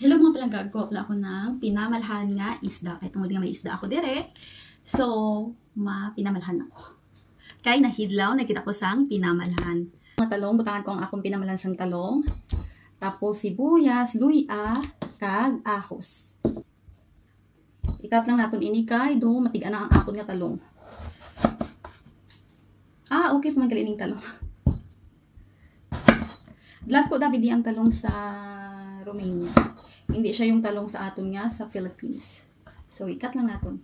Hello mga palangga, gagawin ako ng pinamalhan nga isda. Ay tungod nga may isda ako dire. So, pinamalhan ako. Kay nahidlaw, nakita ko sang pinamalhan. Mga talong, butangan ko ang akong pinamalhan sang talong. Tapos sibuyas, luya, kag ahos. Ikat lang natin ini kay do matiga na ang akon nga talong. Okay pa magalining talong. Glad ko David ang talong sa Romania. Hindi siya yung talong sa aton nga sa Philippines. So, ikat lang natin.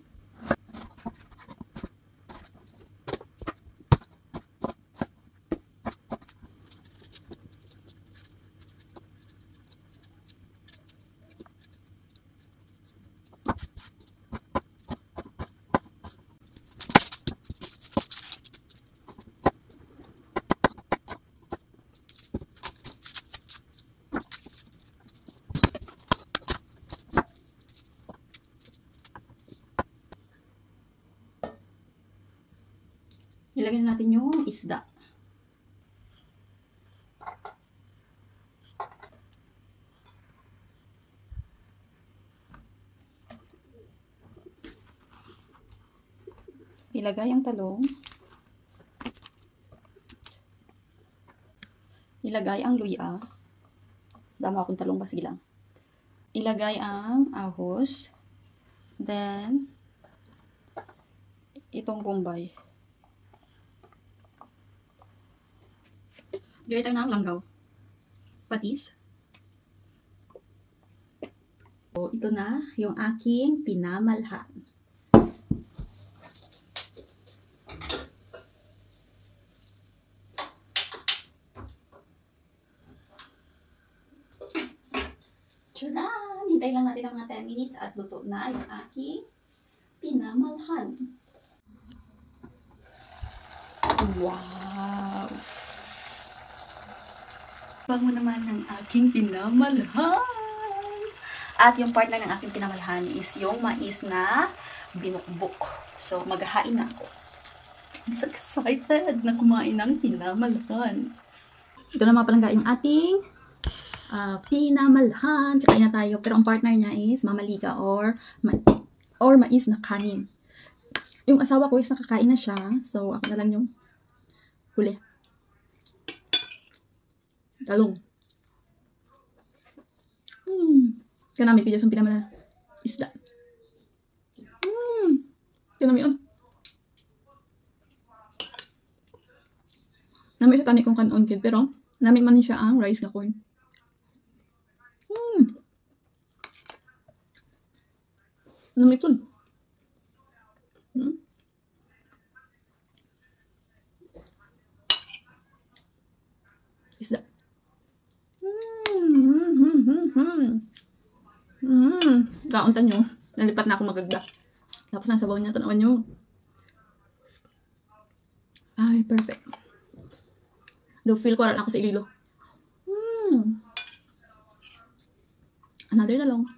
Ilagay na natin yung isda. Ilagay ang talong. Ilagay ang luya. Dama akong talong, sige lang. Ilagay ang ahos. Then, itong bombay. Gawin tayo ng langgaw. Patis. So, ito na yung aking pinamalhan. Tcharan! Hintay lang natin ang mga 10 minutes at luto na yung aking pinamalhan. Wow! Bango naman ng aking pinamalhan. At yung partner ng aking pinamalhan is yung mais na binukbok. So, maghahain na ako. I'm so excited na kumain ng pinamalhan. Ito na mga palangga yung ating pinamalhan. Kakain na tayo. Pero ang partner niya is mamaliga or mais na kanin. Yung asawa ko is nakakain na siya. So, ako na lang yung huli. Talong. Kanami ko dyan sa pinamalan. Isda. Kanami yun. Nami siya tani kong kanon kid. Pero, nami man siya ang rice na corn. Nami ito. Isda. Kauntan nyo. Nalipat na ako magagda. Tapos ang sabaw niya, tanawan nyo. Ay, perfect. Do feel ko rin ako sa ililo. Another na lang.